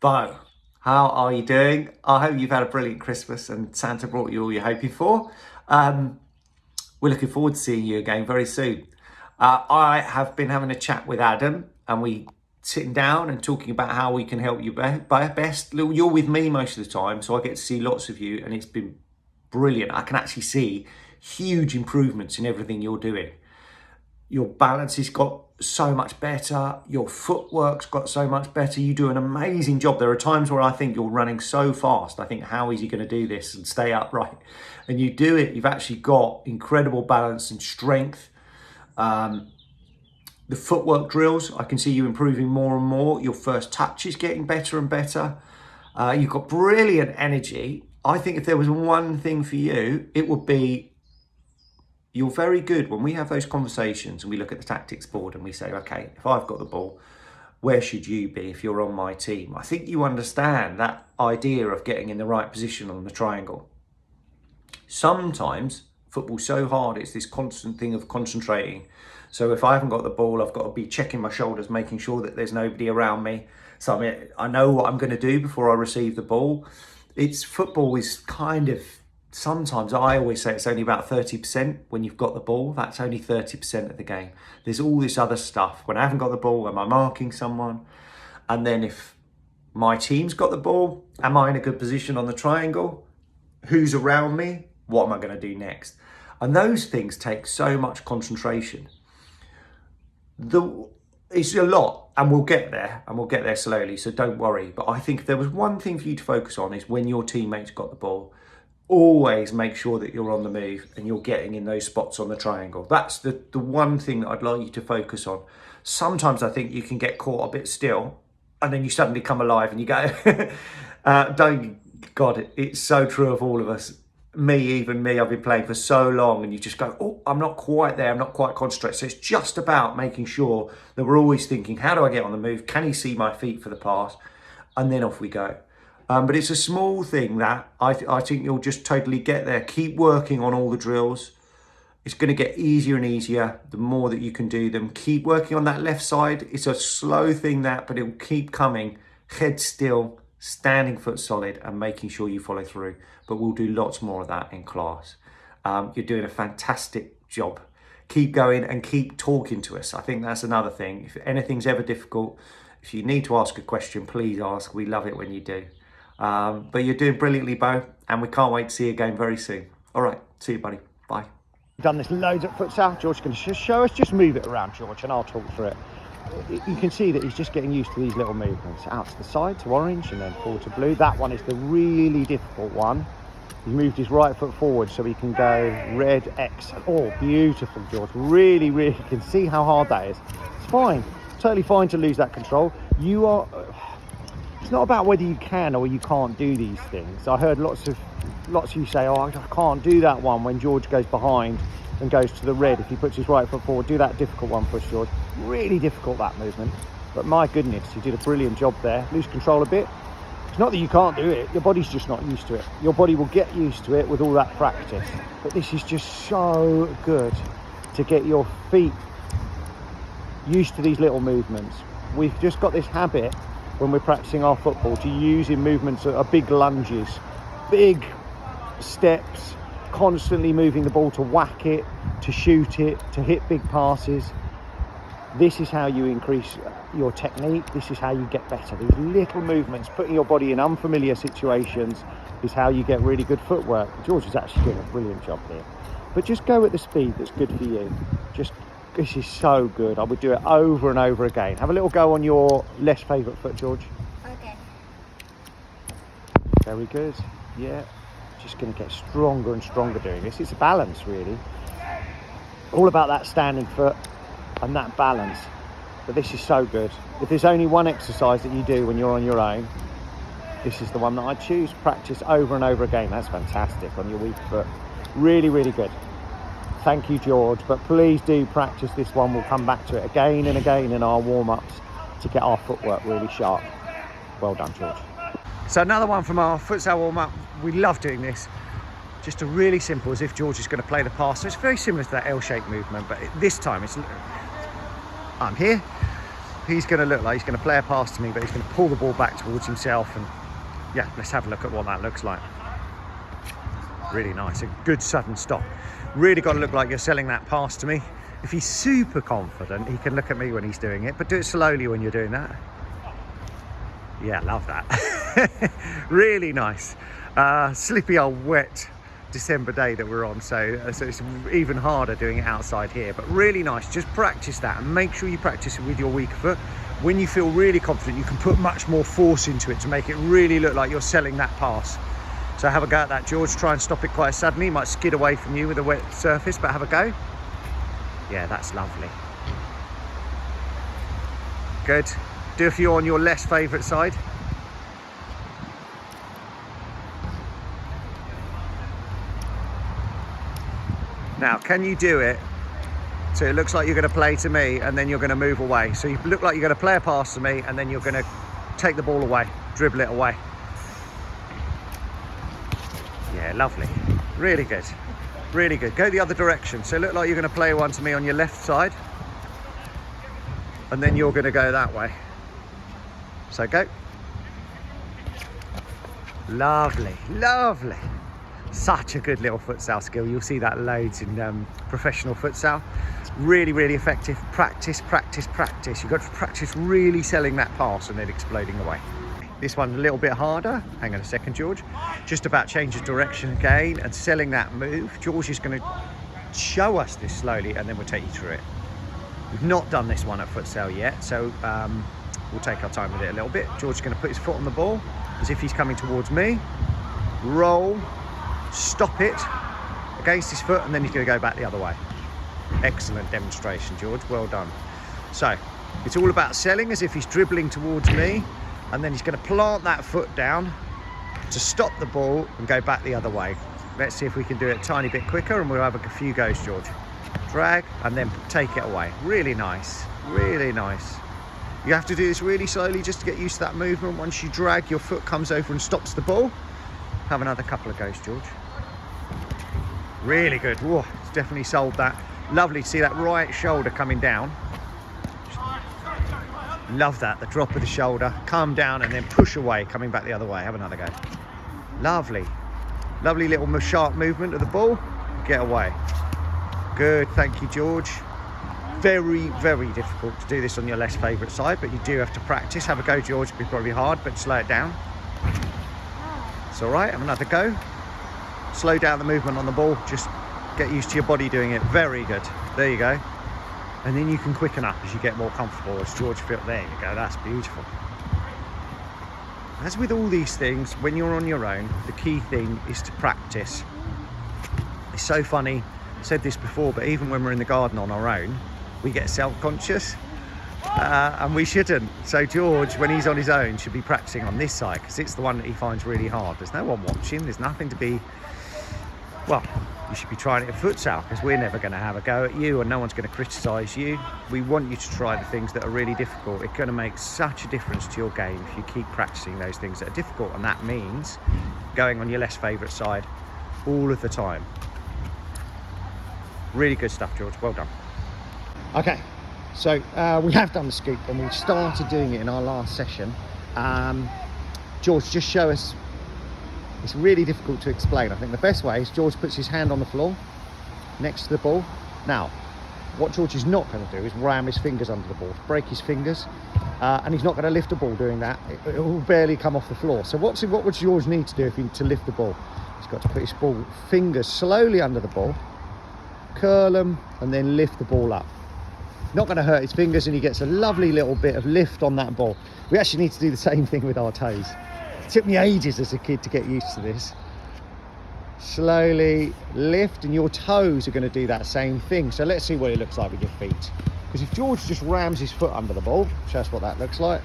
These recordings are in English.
Beau, how are you doing? I hope you've had a brilliant Christmas and Santa brought you all you're hoping for. We're looking forward to seeing you again very soon. I have been having a chat with Adam and we sitting down and talking about how we can help you best. You're with me most of the time, so I get to see lots of you and it's been brilliant. I can actually see huge improvements in everything you're doing. Your balance has got so much better. Your footwork's got so much better. You do an amazing job. There are times where I think you're running so fast. I think, how is he going to do this and stay upright? And you do it. You've actually got incredible balance and strength. The footwork drills, I can see you improving more and more. Your first touch is getting better and better. You've got brilliant energy. I think if there was one thing for you, it would be you're very good when we have those conversations and we look at the tactics board and we say, okay, if I've got the ball, where should you be if you're on my team? I think you understand that idea of getting in the right position on the triangle. Sometimes football's so hard, it's this constant thing of concentrating. So if I haven't got the ball, I've got to be checking my shoulders, making sure that there's nobody around me. So I know what I'm going to do before I receive the ball. Football is kind of, sometimes I always say it's only about 30% when you've got the ball. That's only 30% of the game. There's all this other stuff. When I haven't got the ball, am I marking someone? And then if my team's got the ball, am I in a good position on the triangle? Who's around me? What am I going to do next? And those things take so much concentration. It's a lot, and we'll get there slowly, so don't worry. But I think if there was one thing for you to focus on is when your teammates got the ball, always make sure that you're on the move and you're getting in those spots on the triangle. That's the one thing that I'd like you to focus on. Sometimes I think you can get caught a bit still and then you suddenly come alive and you go, God, it's so true of all of us. Even me, I've been playing for so long and you just go, oh, I'm not quite there. I'm not quite concentrated. So it's just about making sure that we're always thinking, how do I get on the move? Can he see my feet for the pass? And then off we go. But it's a small thing that I think you'll just totally get there. Keep working on all the drills. It's going to get easier and easier the more that you can do them. Keep working on that left side. It's a slow thing but it will keep coming. Head still, standing foot solid and making sure you follow through. But we'll do lots more of that in class. You're doing a fantastic job. Keep going and keep talking to us. I think that's another thing. If anything's ever difficult, if you need to ask a question, please ask. We love it when you do. But you're doing brilliantly, Beau, and we can't wait to see you again very soon. All right, see you, buddy. Bye. We've done this loads at futsal. George can show us. Just move it around, George, and I'll talk through it. You can see that he's just getting used to these little movements. Out to the side, to orange, and then forward to blue. That one is the really difficult one. He moved his right foot forward so he can go red, X. Oh, beautiful, George. Really, really can see how hard that is. It's fine. Totally fine to lose that control. It's not about whether you can or you can't do these things. I heard lots of you say, oh, I can't do that one when George goes behind and goes to the red. If he puts his right foot forward, do that difficult one for us, George. Really difficult, that movement. But my goodness, you did a brilliant job there. Lose control a bit. It's not that you can't do it. Your body's just not used to it. Your body will get used to it with all that practice. But this is just so good to get your feet used to these little movements. We've just got this habit when we're practicing our football to use in movements that are big lunges, big steps, constantly moving the ball to whack it, to shoot it, to hit big passes. This is how you increase your technique. This is how you get better. These little movements, putting your body in unfamiliar situations, is how you get really good footwork. George is actually doing a brilliant job here. But just go at the speed that's good for you. This is so good. I would do it over and over again. Have a little go on your less favourite foot, George. Okay. Very good. Yeah. Just going to get stronger and stronger doing this. It's a balance, really. All about that standing foot and that balance. But this is so good. If there's only one exercise that you do when you're on your own, this is the one that I'd choose. Practice over and over again. That's fantastic on your weak foot. Really, really good. Thank you, George, but please do practice this one. We'll come back to it again and again in our warm-ups to get our footwork really sharp. Well done, George. So another one from our futsal warm-up. We love doing this. Just a really simple, as if George is going to play the pass. So it's very similar to that L-shaped movement, but this time I'm here. he's going to look like he's going to play a pass to me, but he's going to pull the ball back towards himself. And yeah, let's have a look at what that looks like. Really nice, a good sudden stop. Really got to look like you're selling that pass to me. If he's super confident, he can look at me when he's doing it, but do it slowly when you're doing that. Yeah, love that. Really nice. Slippy old wet December day that we're on, so it's even harder doing it outside here, but really nice. Just practice that and make sure you practice it with your weaker foot. When you feel really confident, you can put much more force into it to make it really look like you're selling that pass. So have a go at that, George. Try and stop it quite suddenly. It might skid away from you with a wet surface, but have a go. Yeah, that's lovely. Good. Do a few on your less favourite side. Now, can you do it so it looks like you're going to play to me and then you're going to move away? So you look like you're going to play a pass to me and then you're going to take the ball away, dribble it away. Yeah, lovely. Really good. Really good. Go the other direction. So look like you're going to play one to me on your left side and then you're going to go that way. So go. Lovely, lovely. Such a good little futsal skill. You'll see that loads in professional futsal. Really, really effective. Practice, practice, practice. You've got to practice really selling that pass and then exploding away. This one a little bit harder. Hang on a second, George. Just about change of direction again and selling that move. George is going to show us this slowly and then we'll take you through it. We've not done this one at futsal yet, so we'll take our time with it a little bit. George is going to put his foot on the ball as if he's coming towards me. Roll. Stop it against his foot and then he's going to go back the other way. Excellent demonstration, George, well done. So it's all about selling as if he's dribbling towards me and then he's going to plant that foot down to stop the ball and go back the other way. Let's see if we can do it a tiny bit quicker and we'll have a few goes, George. Drag and then take it away. Really nice, really nice. You have to do this really slowly just to get used to that movement. Once you drag, your foot comes over and stops the ball. Have another couple of goes, George. Really good. Whoa, it's definitely sold that. Lovely to see that right shoulder coming down. Love that, the drop of the shoulder, come down and then push away, coming back the other way. Have another go. Lovely. Lovely little sharp movement of the ball. Get away. Good, thank you, George. Very, very difficult to do this on your less favourite side, but you do have to practice. Have a go, George. It'll be probably hard, but slow it down. It's all right, have another go. Slow down the movement on the ball, just get used to your body doing it. Very good, there you go. And then you can quicken up as you get more comfortable. As George felt, there you go, that's beautiful. As with all these things, when you're on your own, the key thing is to practice. It's so funny, I said this before, but even when we're in the garden on our own, we get self-conscious. And we shouldn't. So George, when he's on his own, should be practicing on this side because it's the one that he finds really hard. There's no one watching, there's nothing to be, well, you should be trying it at futsal because we're never going to have a go at you and no one's going to criticise you. We want you to try the things that are really difficult. It's going to make such a difference to your game if you keep practicing those things that are difficult, and that means going on your less favourite side all of the time. Really good stuff, George, well done. Okay. So we have done the scoop and we started doing it in our last session. George, just show us. It's really difficult to explain. I think the best way is George puts his hand on the floor next to the ball. Now, what George is not going to do is ram his fingers under the ball, break his fingers, and he's not going to lift the ball doing that. It will barely come off the floor. So what would George need to do to lift the ball? He's got to put his fingers slowly under the ball, curl them, and then lift the ball up. Not going to hurt his fingers, and he gets a lovely little bit of lift on that ball. We actually need to do the same thing with our toes. It took me ages as a kid to get used to this. Slowly lift, and your toes are going to do that same thing. So let's see what it looks like with your feet. Because if George just rams his foot under the ball, show us what that looks like.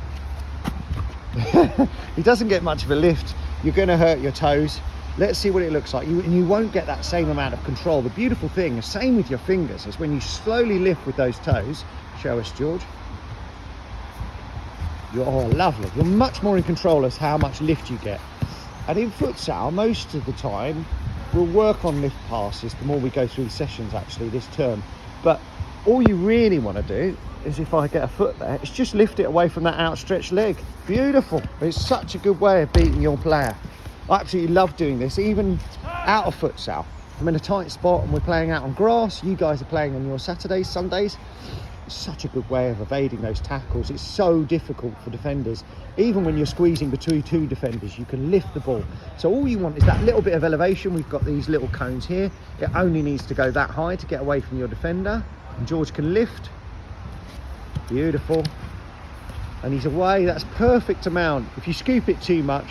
He doesn't get much of a lift. You're going to hurt your toes. Let's see what it looks like. And you won't get that same amount of control. The beautiful thing, the same with your fingers, is when you slowly lift with those toes. Show us, George. Oh, lovely. You're much more in control as how much lift you get. And in futsal, most of the time, we'll work on lift passes the more we go through the sessions, actually, this term. But all you really want to do is, if I get a foot there, is just lift it away from that outstretched leg. Beautiful. It's such a good way of beating your player. I absolutely love doing this, even out of futsal. I'm in a tight spot and we're playing out on grass. You guys are playing on your Saturdays, Sundays. It's such a good way of evading those tackles. It's so difficult for defenders. Even when you're squeezing between two defenders, you can lift the ball. So all you want is that little bit of elevation. We've got these little cones here. It only needs to go that high to get away from your defender. And George can lift. Beautiful. And he's away. That's perfect amount. If you scoop it too much,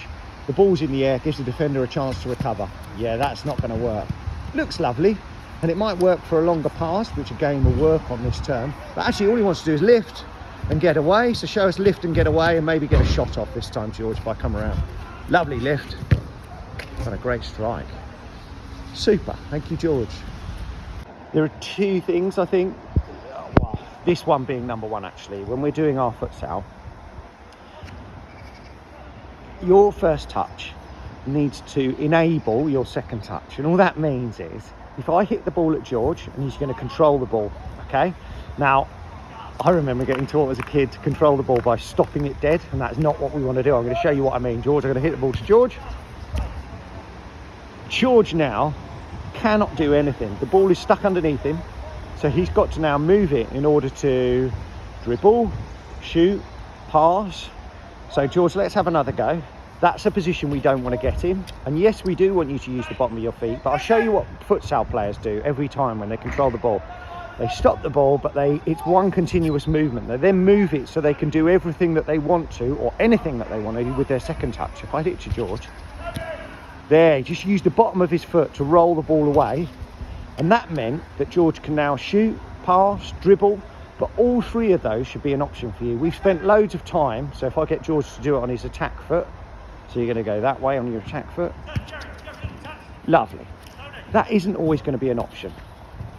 the ball's in the air, gives the defender a chance to recover. Yeah, that's not going to work. Looks lovely. And it might work for a longer pass, which again will work on this turn. But actually all he wants to do is lift and get away. So show us lift and get away, and maybe get a shot off this time, George, if I come around. Lovely lift. And a great strike. Super. Thank you, George. There are two things, I think. Well, this one being number one, actually. When we're doing our futsal, your first touch needs to enable your second touch. And all that means is, if I hit the ball at George and he's going to control the ball, okay? Now, I remember getting taught as a kid to control the ball by stopping it dead, and that's not what we want to do. I'm going to show you what I mean. George, I'm going to hit the ball to George. George now cannot do anything. The ball is stuck underneath him, so he's got to now move it in order to dribble, shoot, pass. So George, let's have another go. That's a position we don't want to get in. And yes, we do want you to use the bottom of your feet, but I'll show you what futsal players do every time when they control the ball. They stop the ball, but it's one continuous movement. They then move it so they can do everything that they want to, or anything that they want to do with their second touch. If I hit to George, there, he just used the bottom of his foot to roll the ball away. And that meant that George can now shoot, pass, dribble, but all three of those should be an option for you. We've spent loads of time, so if I get George to do it on his attack foot, so you're going to go that way on your attack foot. Lovely. That isn't always going to be an option.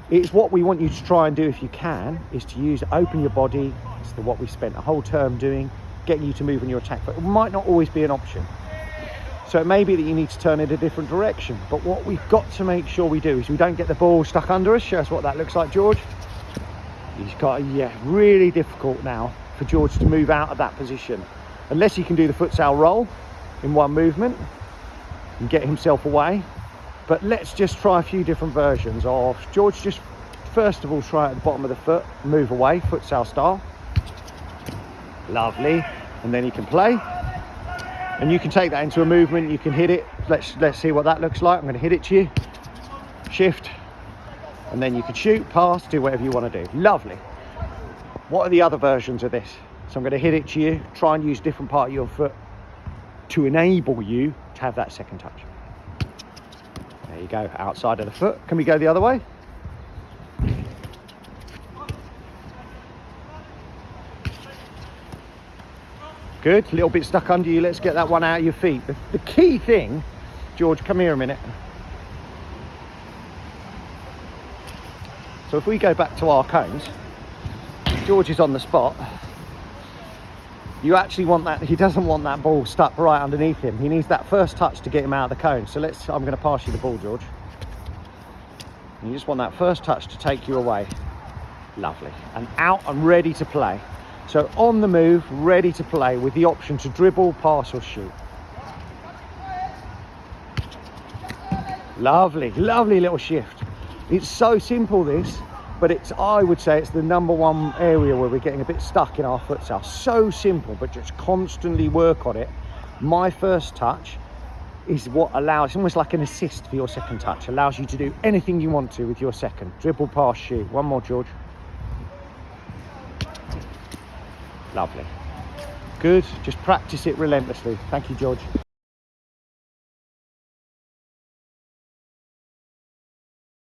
It's what we want you to try and do if you can, is to open your body. It's what we spent a whole term doing, getting you to move on your attack foot. It might not always be an option. So it may be that you need to turn it a different direction. But what we've got to make sure we do is we don't get the ball stuck under us. Show us what that looks like, George. He's got, really difficult now for George to move out of that position. Unless he can do the futsal roll in one movement and get himself away. But let's just try a few different versions of George. Just first of all, try at the bottom of the foot, move away, futsal style. Lovely. And then he can play. And you can take that into a movement, you can hit it. Let's see what that looks like. I'm going to hit it to you. Shift. And then you can shoot, pass, do whatever you want to do. Lovely. What are the other versions of this? So I'm going to hit it to you, try and use a different part of your foot to enable you to have that second touch. There you go, outside of the foot. Can we go the other way? Good, a little bit stuck under you. Let's get that one out of your feet. The key thing, George, come here a minute. So if we go back to our cones, George is on the spot. You actually want that, he doesn't want that ball stuck right underneath him. He needs that first touch to get him out of the cone. So I'm going to pass you the ball, George. And you just want that first touch to take you away. Lovely. And out and ready to play. So on the move, ready to play with the option to dribble, pass or shoot. Lovely, lovely little shift. It's so simple, this, but I would say it's the number one area where we're getting a bit stuck in our futsal. So simple, but just constantly work on it. My first touch is what allows, almost like an assist for your second touch, allows you to do anything you want to with your second. Dribble, pass, shoot. One more, George. Lovely. Good, just practice it relentlessly. Thank you, George.